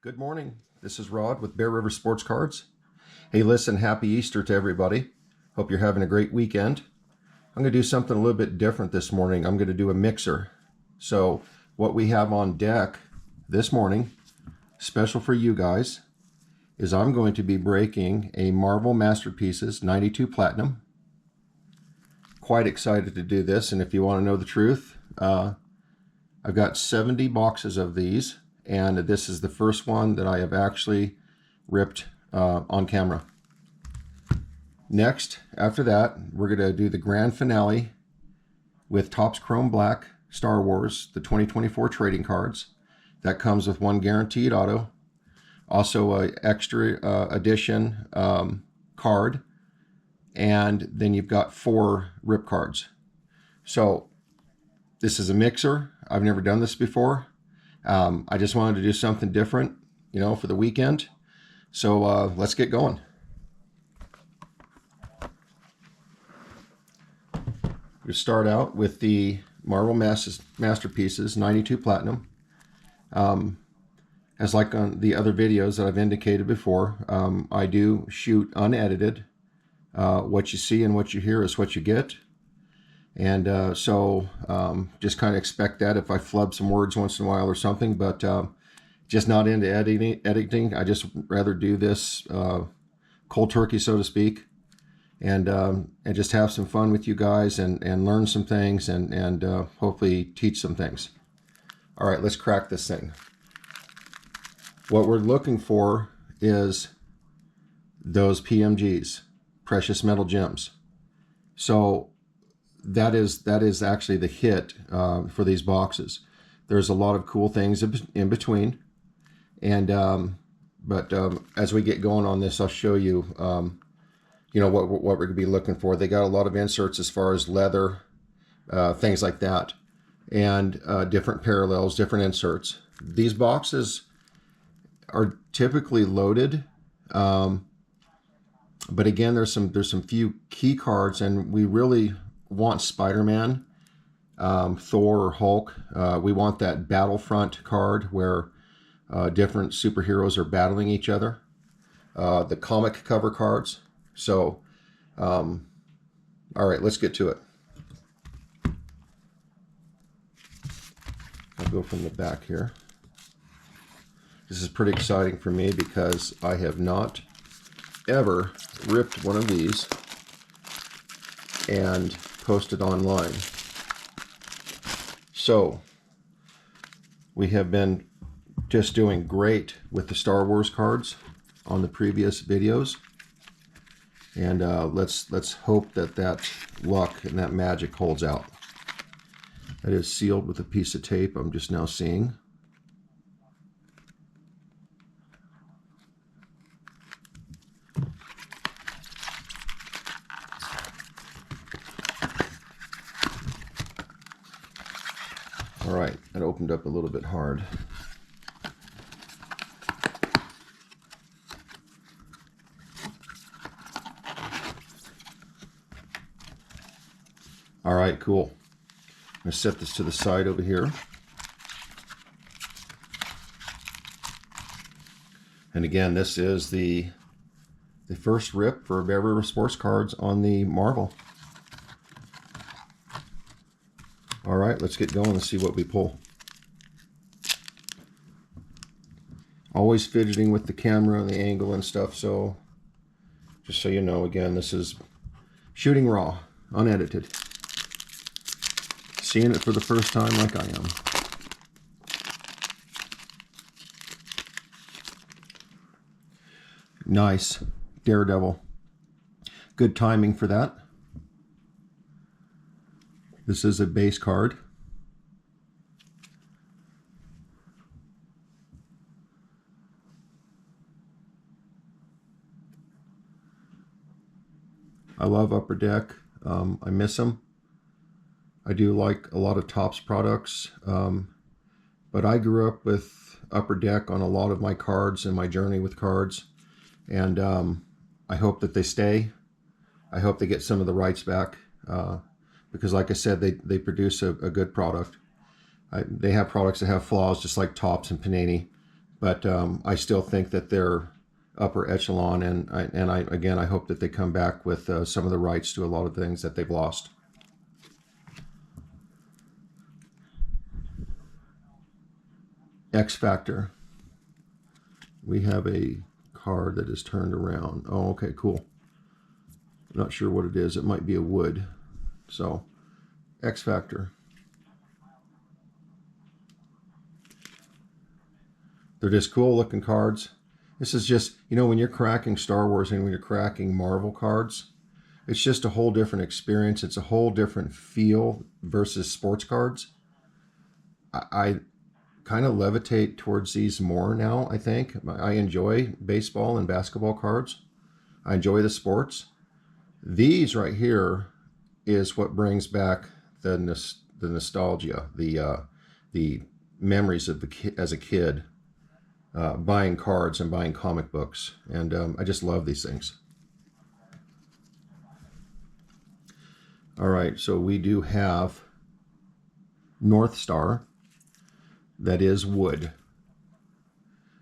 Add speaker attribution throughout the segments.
Speaker 1: Good morning. This is Rod with Bear River Sports Cards. Hey, listen, happy Easter to everybody. Hope you're having a great weekend. I'm going to do something a little bit different this morning. I'm going to do a mixer. So what we have on deck this morning, special for you guys, is I'm going to be breaking a Marvel Masterpieces 92 Platinum. Quite excited to do this, and if you want to know the truth, I've got 70 boxes of these, and this is the first one that I have actually ripped on camera. Next, after that, we're going to do the grand finale with Topps Chrome Black Star Wars, the 2024 trading cards. That comes with one guaranteed auto, also a extra edition card, and then you've got 4 rip cards. So this is a mixer. I've never done this before. I just wanted to do something different, for the weekend. So let's get going. We start out with the Marvel Masterpieces 92 Platinum. As like on the other videos that I've indicated before, I do shoot unedited. What you see and what you hear is what you get. And so just kind of expect that if I flub some words once in a while or something, but just not into editing. I just rather do this cold turkey, so to speak, and just have some fun with you guys and learn some things and hopefully teach some things. All right, let's crack this thing. What we're looking for is those PMGs, precious metal gems. So that is actually the hit for these boxes. There's a lot of cool things in between, and but as we get going on this, I'll show you what we're going to be looking for. They got a lot of inserts as far as leather, things like that, and different parallels, different inserts. These boxes are typically loaded, but again, there's some few key cards, and we really want Spider-Man, Thor, or Hulk. We want that Battlefront card where different superheroes are battling each other. The comic cover cards. So, all right, let's get to it. I'll go from the back here. This is pretty exciting for me because I have not ever ripped one of these and posted online. So we have been just doing great with the Star Wars cards on the previous videos, and let's hope that luck and that magic holds out. That is sealed with a piece of tape I'm just now seeing. All right, that opened up a little bit hard. All right, cool. I'm going to set this to the side over here. And again, this is the first rip for Bear River Sports Cards on the Marvel. All right, let's get going and see what we pull. Always fidgeting with the camera and the angle and stuff, so just so you know, again, this is shooting raw, unedited. Seeing it for the first time like I am. Nice. Daredevil. Good timing for that. This is a base card. I love Upper Deck. I miss them. I do like a lot of Topps products, but I grew up with Upper Deck on a lot of my cards and my journey with cards, and I hope that they stay. I hope they get some of the rights back. Because like I said, they produce a good product. They have products that have flaws, just like Topps and Panini, but I still think that they're upper echelon, and I hope that they come back with some of the rights to a lot of things that they've lost. X Factor. We have a card that is turned around. Oh, okay, cool. Not sure what it is. It might be a wood. So, X Factor. They're just cool looking cards. This is just, you know, when you're cracking Star Wars and when you're cracking Marvel cards, it's just a whole different experience. It's a whole different feel versus sports cards. I kind of levitate towards these more now, I think. I enjoy baseball and basketball cards. I enjoy the sports. These right here is what brings back the nostalgia, the memories of as a kid, buying cards and buying comic books. And I just love these things. All right, so we do have North Star. That is wood.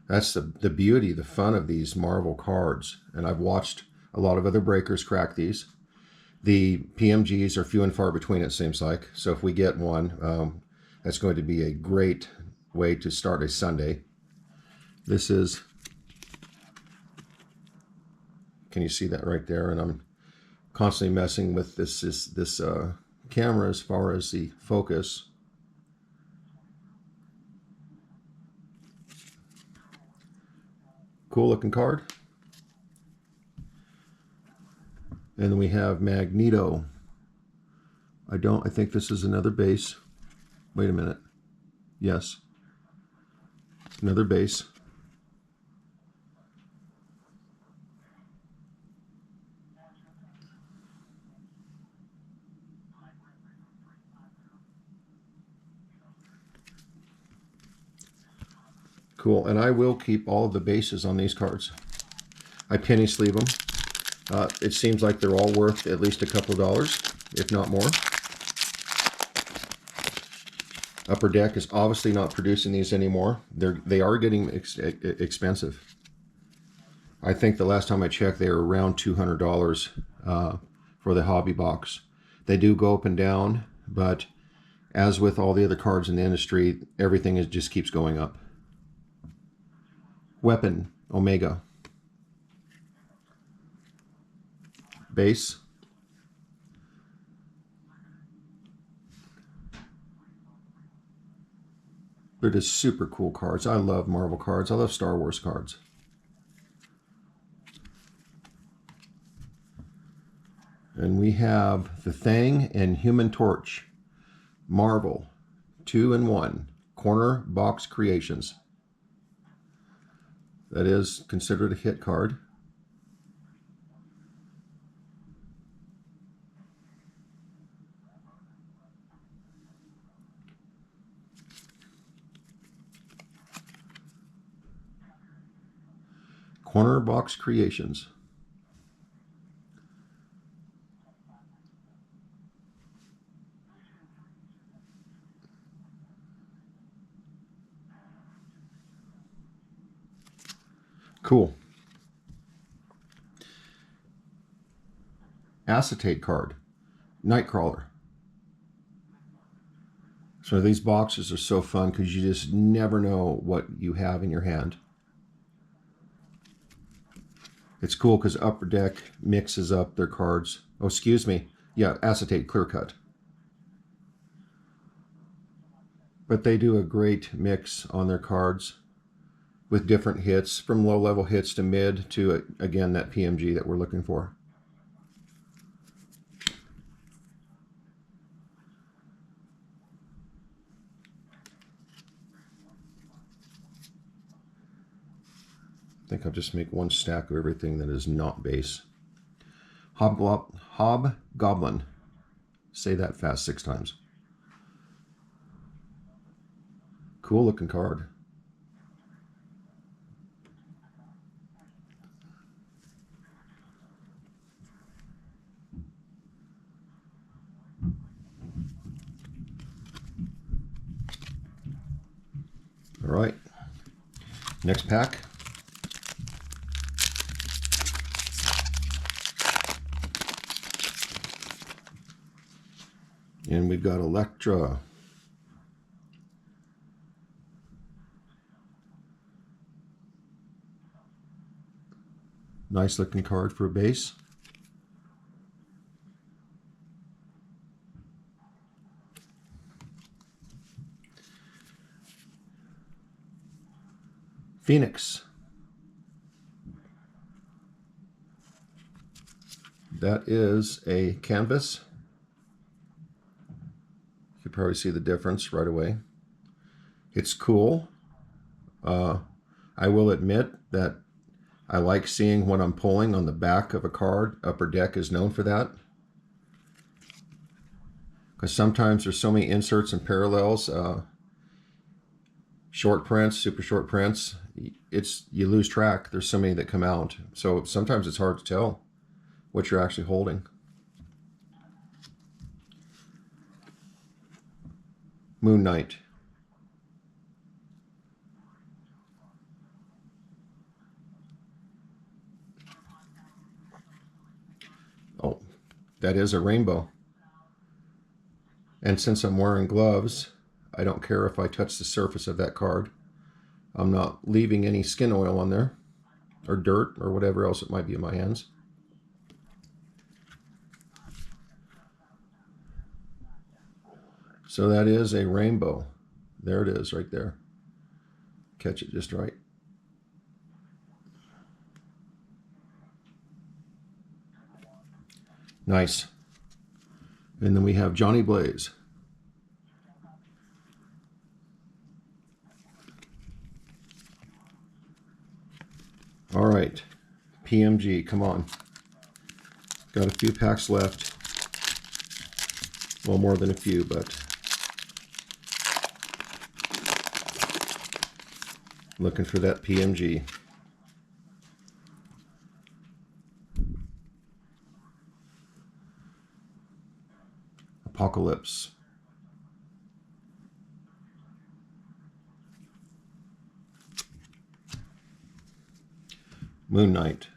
Speaker 1: That's the beauty, the fun of these Marvel cards. And I've watched a lot of other breakers crack these. The PMGs are few and far between, it seems like. So if we get one, that's going to be a great way to start a Sunday. This is, can you see that right there? And I'm constantly messing with this camera as far as the focus. Cool looking card. And then we have Magneto. I think this is another base. Wait a minute. Yes. Another base. Cool. And I will keep all of the bases on these cards. I penny sleeve them. It seems like they're all worth at least a couple of dollars, if not more. Upper Deck is obviously not producing these anymore. They are getting expensive. I think the last time I checked, they were around $200 for the hobby box. They do go up and down, but as with all the other cards in the industry, everything just keeps going up. Weapon, Omega. Base. They're just super cool cards. I love Marvel cards. I love Star Wars cards. And we have the Thing and Human Torch. Marvel. 2-in-1. Corner Box Creations. That is considered a hit card. Corner Box Creations. Cool. Acetate card. Nightcrawler. So these boxes are so fun because you just never know what you have in your hand. It's cool because Upper Deck mixes up their cards. Oh, excuse me. Yeah, acetate clear cut. But they do a great mix on their cards with different hits, from low-level hits to mid to, again, that PMG that we're looking for. I think I'll just make one stack of everything that is not base. Hobgoblin. Say that fast 6 times. Cool looking card. All right. Next pack. And we've got Electra. Nice looking card for a base. Phoenix. That is a canvas. You can probably see the difference right away. It's cool. I will admit that I like seeing what I'm pulling on the back of a card. Upper Deck is known for that. Because sometimes there's so many inserts and parallels, short prints, super short prints, you lose track. There's so many that come out. So sometimes it's hard to tell what you're actually holding. Moon Knight. Oh, that is a rainbow. And since I'm wearing gloves, I don't care if I touch the surface of that card. I'm not leaving any skin oil on there, or dirt, or whatever else it might be in my hands. So that is a rainbow. There it is right there. Catch it just right. Nice. And then we have Johnny Blaze. All right, PMG, come on. Got a few packs left. Well, more than a few, but looking for that PMG. Apocalypse. Moon Knight.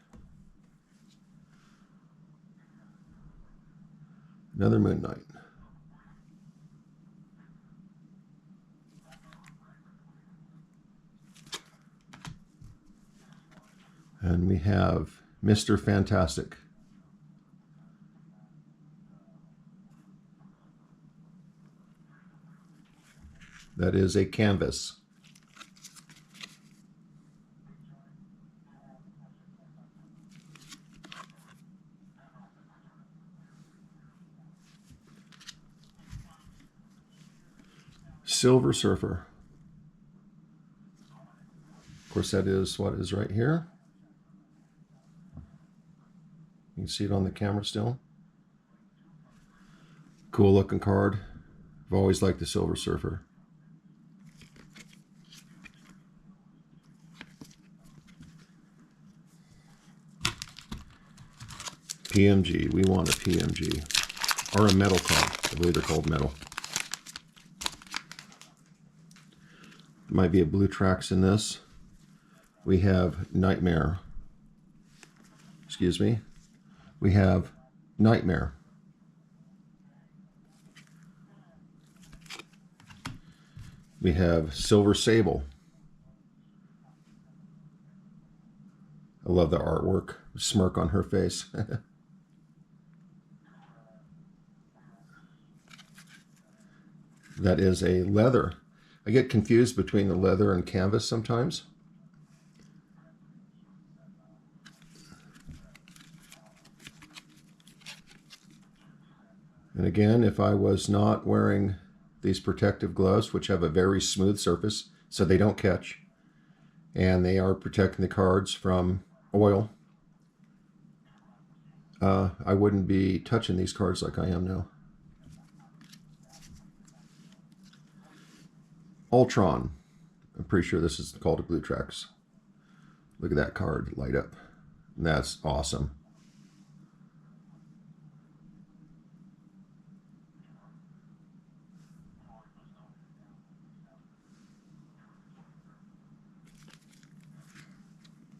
Speaker 1: Another Moon Knight. And we have Mr. Fantastic. That is a canvas. Silver Surfer. Of course, that is what is right here. You can see it on the camera still. Cool looking card. I've always liked the Silver Surfer. PMG. We want a PMG. Or a metal card. I believe they're called metal. Might be a blue tracks in this. We have Nightmare. Excuse me. We have Nightmare. We have Silver Sable. I love the artwork. Smirk on her face. That is a leather. I get confused between the leather and canvas sometimes. And again, if I was not wearing these protective gloves, which have a very smooth surface, so they don't catch, and they are protecting the cards from oil, I wouldn't be touching these cards like I am now. Ultron. I'm pretty sure this is called a blue tracks. Look at that card light up. That's awesome.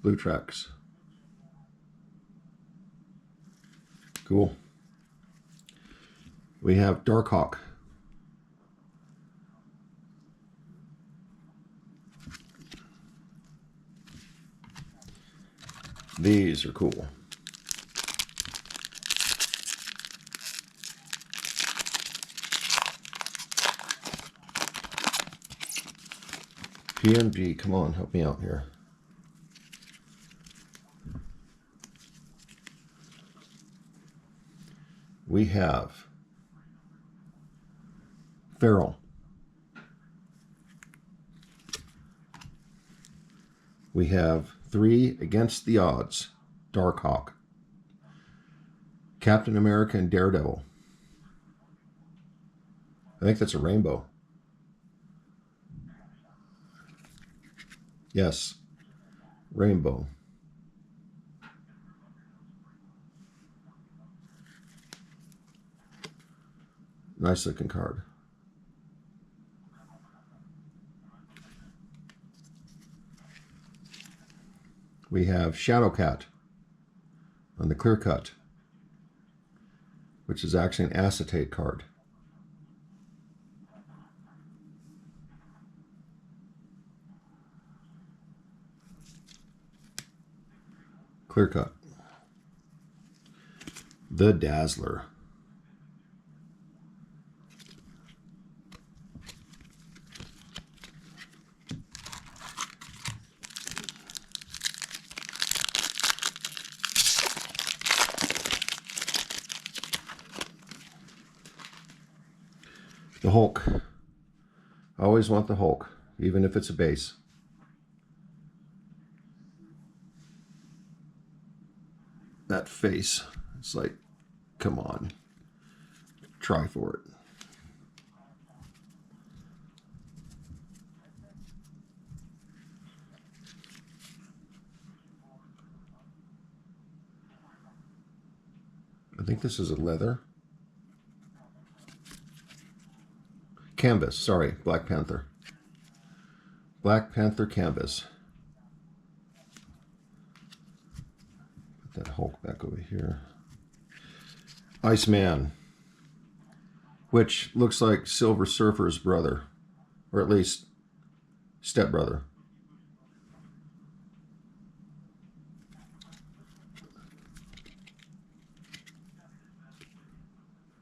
Speaker 1: Blue tracks. Cool. We have Darkhawk. These are cool. PMG, come on, help me out here. We have Feral. We have 3 Against the Odds, Darkhawk. Captain America and Daredevil. I think that's a rainbow. Yes, rainbow. Nice looking card. We have Shadowcat on the clear cut, which is actually an acetate card. Clear cut. The Dazzler. The Hulk. I always want the Hulk, even if it's a base. That face, it's like, come on, try for it. I think this is a leather. Canvas, sorry, Black Panther. Black Panther canvas. Put that Hulk back over here. Iceman, which looks like Silver Surfer's brother, or at least stepbrother.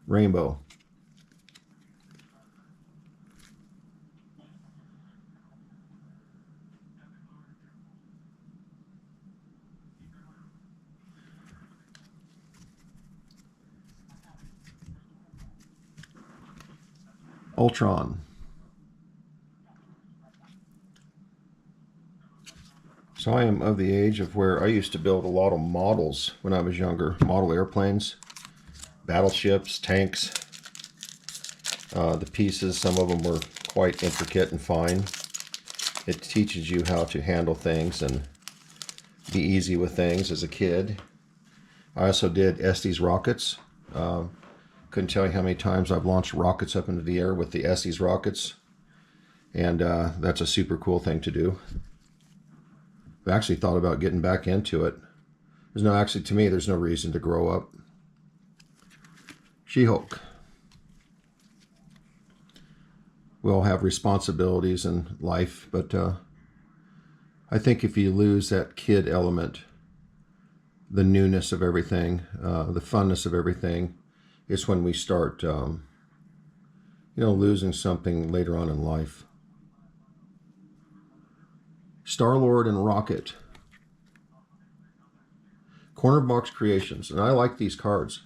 Speaker 1: Rainbow. Ultron. So I am of the age of where I used to build a lot of models when I was younger. Model airplanes, battleships, tanks. The pieces, some of them were quite intricate and fine. It teaches you how to handle things and be easy with things as a kid. I also did Estes rockets. Couldn't tell you how many times I've launched rockets up into the air with the Estes rockets. And that's a super cool thing to do. I've actually thought about getting back into it. Actually, to me, there's no reason to grow up. She-Hulk. We all have responsibilities in life, but I think if you lose that kid element, the newness of everything, the funness of everything, it's when we start, losing something later on in life. Star-Lord and Rocket. Corner Box Creations, and I like these cards.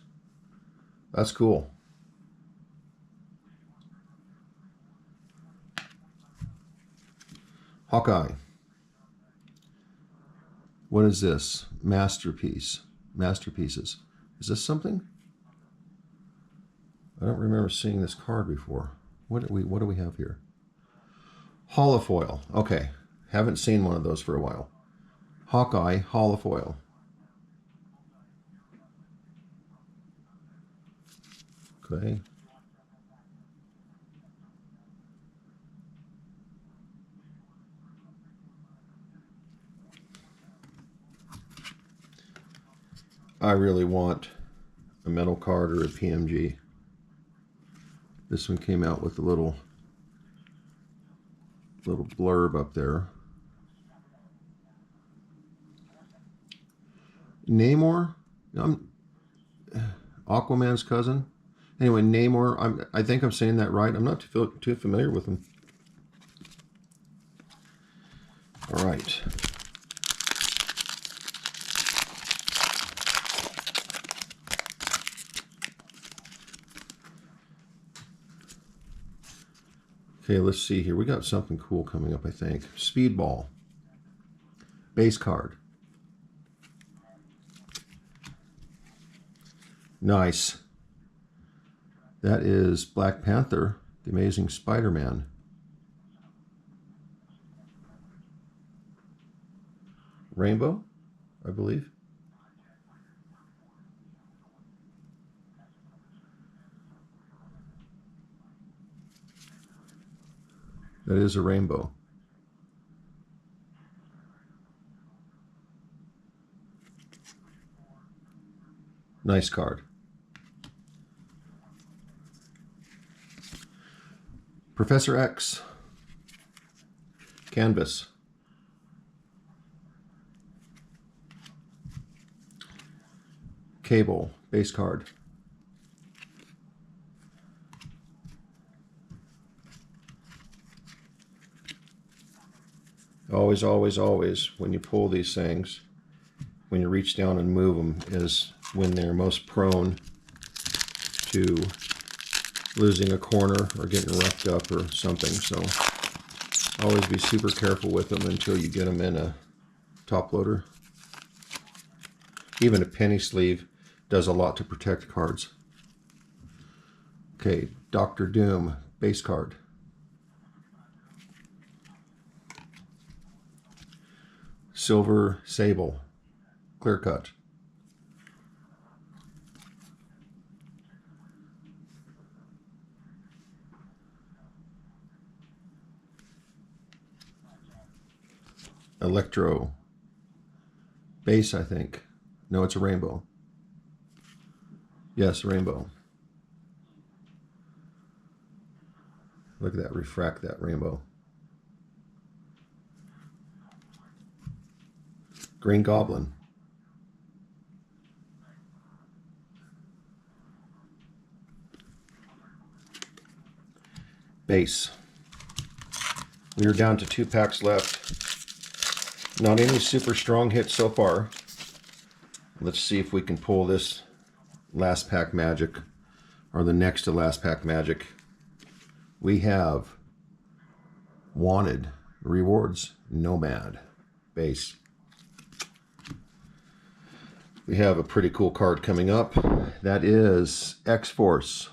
Speaker 1: That's cool. Hawkeye. What is this? Masterpiece. Masterpieces. Is this something? I don't remember seeing this card before. What do we have here? Holofoil. Okay. Haven't seen one of those for a while. Hawkeye Holofoil. Okay. I really want a metal card or a PMG. This one came out with a little blurb up there. Namor, Aquaman's cousin. Anyway, Namor. I think I'm saying that right. I'm not too familiar with him. All right. Okay, let's see here. We got something cool coming up, I think. Speedball. Base card. Nice. That is Black Panther, the Amazing Spider-Man. Rainbow, I believe. That is a rainbow. Nice card. Professor X. Canvas. Cable. Base card. Always, always, always, when you pull these things, when you reach down and move them, is when they're most prone to losing a corner or getting roughed up or something. So always be super careful with them until you get them in a top loader. Even a penny sleeve does a lot to protect cards. Okay, Dr. Doom, base card. Silver Sable, clear cut. Electro, base, I think. No, it's a rainbow. Yes, rainbow. Look at that, refract that rainbow. Green Goblin. Base. We are down to 2 packs left. Not any super strong hits so far. Let's see if we can pull this last pack magic, or the next to last pack magic. We have Wanted Rewards Nomad base. We have a pretty cool card coming up. That is X-Force.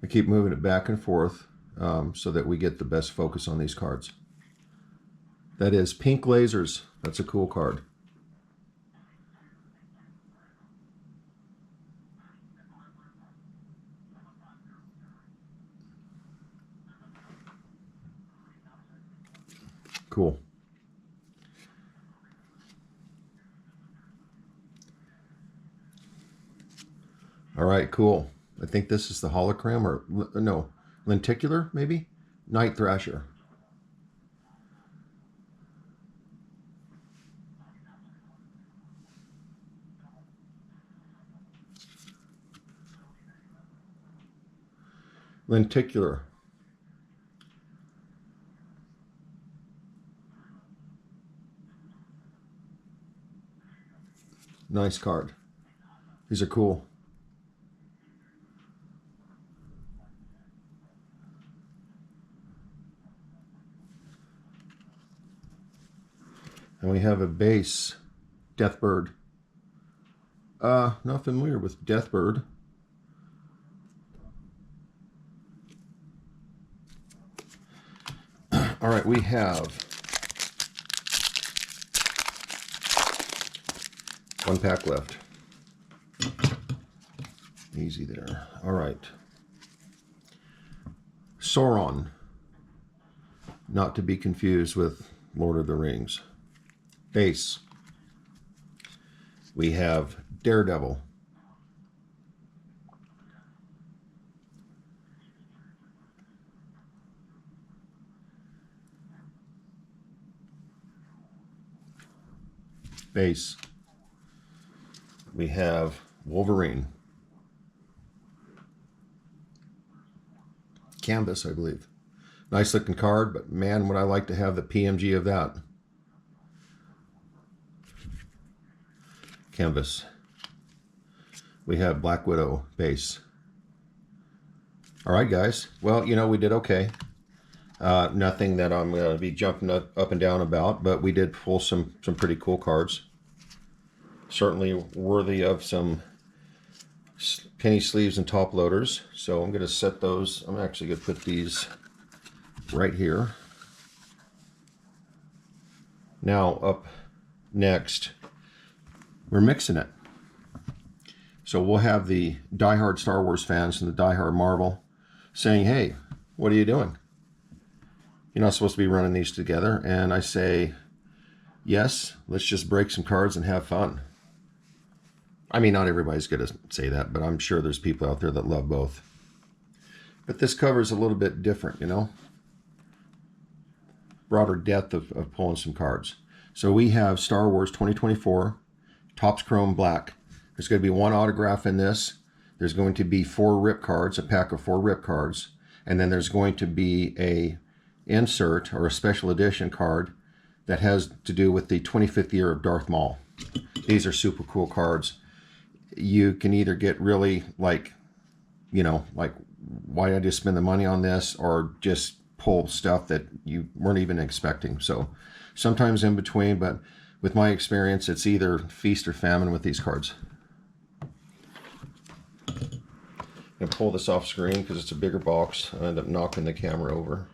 Speaker 1: I keep moving it back and forth so that we get the best focus on these cards. That is Pink Lasers. That's a cool card. Cool. All right, cool. I think this is the hologram, or no, lenticular, maybe? Night Thrasher. Lenticular. Nice card. These are cool. And we have a base, Deathbird. Not familiar with Deathbird. All right, we have 1 pack left. Easy there. All right. Sauron. Not to be confused with Lord of the Rings. Base. We have Daredevil. Base. We have Wolverine. Canvas, I believe. Nice looking card, but man, would I like to have the PMG of that. Canvas. We have Black Widow base. All right, guys. Well, you know, we did okay. Nothing that I'm going to be jumping up and down about, but we did pull some pretty cool cards. Certainly worthy of some penny sleeves and top loaders. So I'm going to set those. I'm actually going to put these right here. Now up next, we're mixing it. So we'll have the diehard Star Wars fans and the diehard Marvel saying, hey, what are you doing? You're not supposed to be running these together. And I say, yes, let's just break some cards and have fun. I mean, not everybody's going to say that, but I'm sure there's people out there that love both. But this cover is a little bit different, you know? Broader depth of pulling some cards. So we have Star Wars 2024, Topps Chrome Black. There's going to be one autograph in this. There's going to be 4 rip cards, a pack of 4 rip cards. And then there's going to be a insert or a special edition card that has to do with the 25th year of Darth Maul. These are super cool cards. You can either get really like, you know, like, why did I just spend the money on this? Or just pull stuff that you weren't even expecting. So sometimes in between, but with my experience, it's either feast or famine with these cards. I'm going to pull this off screen because it's a bigger box. I end up knocking the camera over.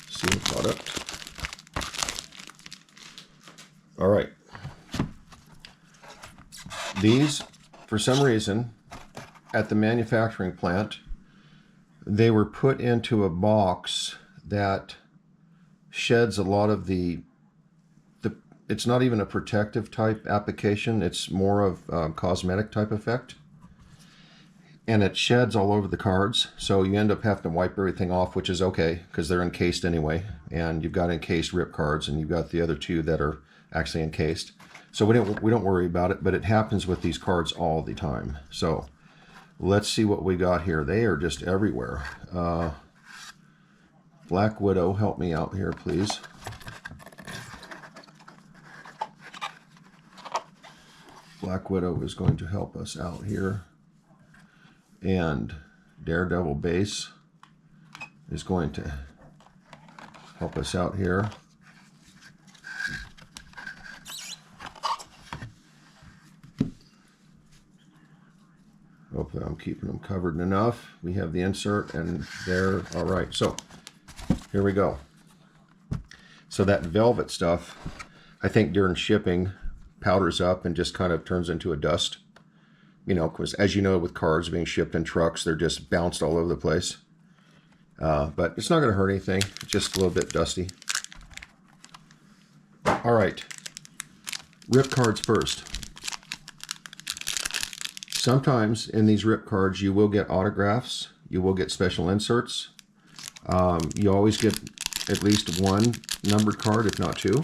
Speaker 1: Sealed product. All right. These, for some reason, at the manufacturing plant, they were put into a box that sheds a lot of the it's not even a protective type application, it's more of cosmetic type effect. And it sheds all over the cards, so you end up having to wipe everything off, which is okay, because they're encased anyway. And you've got encased rip cards, and you've got the other 2 that are actually encased. So we don't worry about it, but it happens with these cards all the time. So let's see what we got here. They are just everywhere. Black Widow, help me out here, please. Black Widow is going to help us out here. And Daredevil base is going to help us out here. Hopefully I'm keeping them covered enough. We have the insert and there. All right, so here we go. So that velvet stuff, I think during shipping, powders up and just kind of turns into a dust. You know, because as you know, with cards being shipped in trucks, they're just bounced all over the place. But it's not going to hurt anything. It's just a little bit dusty. All right. Rip cards first. Sometimes in these rip cards, you will get autographs. You will get special inserts. You always get at least 1 numbered card, if not 2.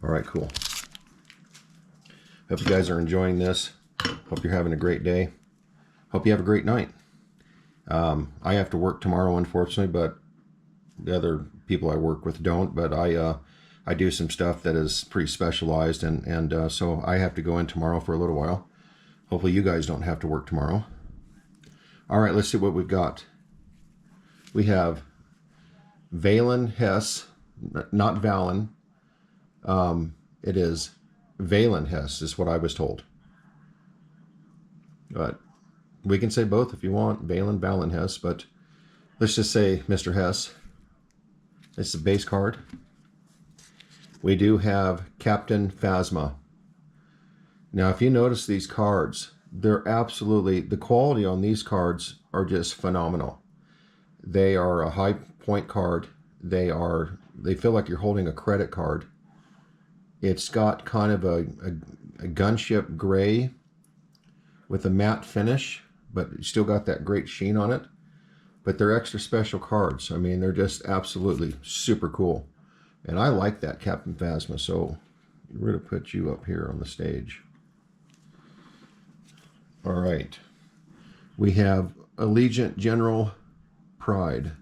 Speaker 1: All right, cool. Hope you guys are enjoying this. Hope you're having a great day. Hope you have a great night. I have to work tomorrow, unfortunately, but the other people I work with don't. But I do some stuff that is pretty specialized, and so I have to go in tomorrow for a little while. Hopefully you guys don't have to work tomorrow. All right, let's see what we've got. We have Valen Hess, not Valen. It is Valen Hess, is what I was told. But we can say both if you want, Valen Hess, but let's just say Mr. Hess. It's the base card. We do have Captain Phasma. Now, if you notice these cards, they're absolutely, the quality on these cards are just phenomenal. They are a high point card. They feel like you're holding a credit card. It's got kind of a gunship gray with a matte finish, but you still got that great sheen on it. But they're extra special cards. I mean, they're just absolutely super cool. And I like that Captain Phasma, so we're going to put you up here on the stage. All right. We have Allegiant General Pride.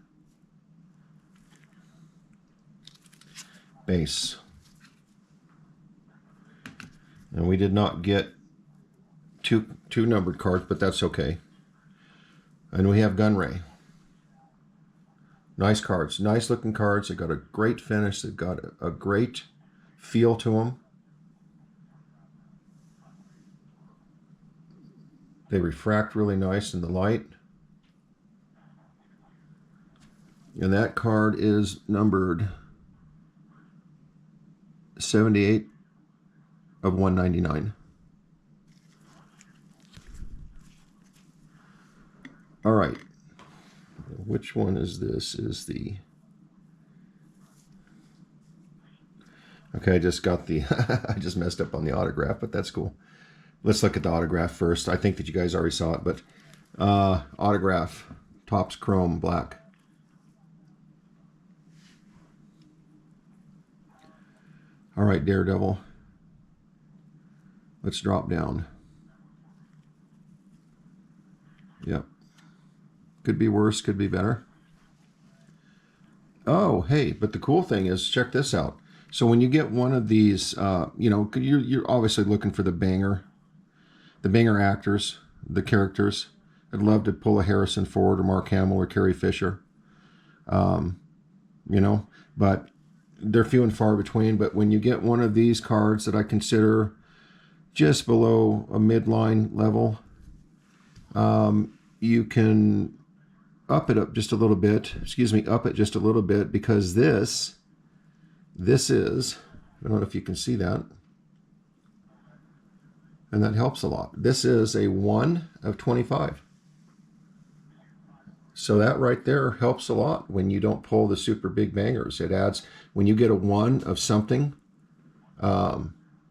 Speaker 1: Base. And we did not get two numbered cards, but that's okay. And we have Gunray. Nice cards, nice looking cards. They got a great finish. They've got a great feel to them. They refract really nice in the light. And that card is numbered 78 of 199. All right. Which one is this? Is the... Okay, I just got the... I just messed up on the autograph, but that's cool. Let's look at the autograph first. I think that you guys already saw it, but autograph, Topps Chrome Black. All right, Daredevil. Let's drop down. Yep. Could be worse, could be better. Oh, hey, but the cool thing is, check this out. So when you get one of these, you know, you're obviously looking for the banger actors, the characters. I'd love to pull a Harrison Ford or Mark Hamill or Carrie Fisher, you know, but they're few and far between. But when you get one of these cards that I consider just below a midline level, you can up it just a little bit. Excuse me, up it just a little bit, because this is, I don't know if you can see that, and that helps a lot. This is a 1 of 25. So that right there helps a lot when you don't pull the super big bangers. It adds, when you get a 1 of something,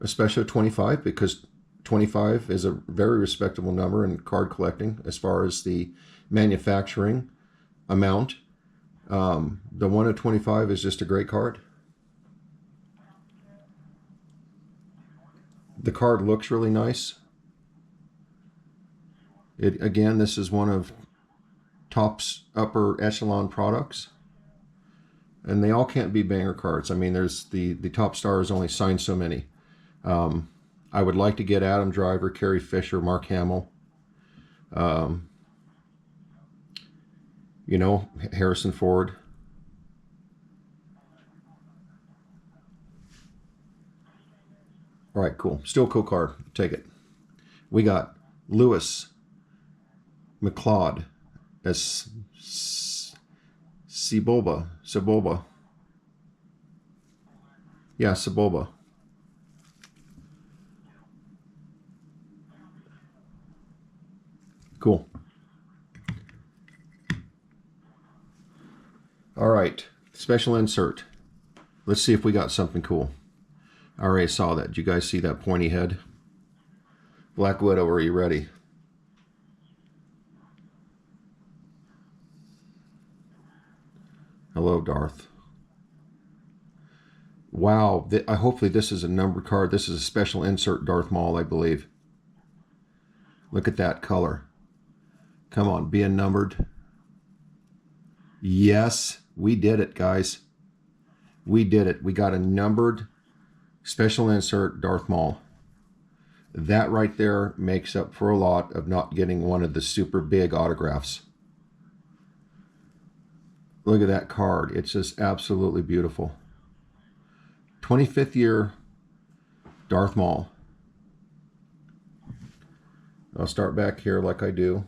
Speaker 1: especially 25, because 25 is a very respectable number in card collecting as far as the manufacturing amount. The 1 of 25 is just a great card. The card looks really nice. Again, this is one of Topps upper echelon products, and they all can't be banger cards. I mean, there's the top stars only signed so many. I would like to get Adam Driver, Carrie Fisher, Mark Hamill, you know, Harrison Ford. All right, cool. Still a cool card. Take it. We got Lewis McLeod as Sebulba. Yeah, Sebulba. Cool. All right, special insert. Let's see if we got something cool. I already saw that. Did you guys see that pointy head? Black Widow, are you ready? Hello, Darth. Wow, hopefully this is a numbered card. This is a special insert Darth Maul, I believe. Look at that color. Come on, being numbered. Yes, we did it, guys. We did it. We got a numbered special insert Darth Maul. That right there makes up for a lot of not getting one of the super big autographs. Look at that card. It's just absolutely beautiful. 25th year Darth Maul. I'll start back here like I do.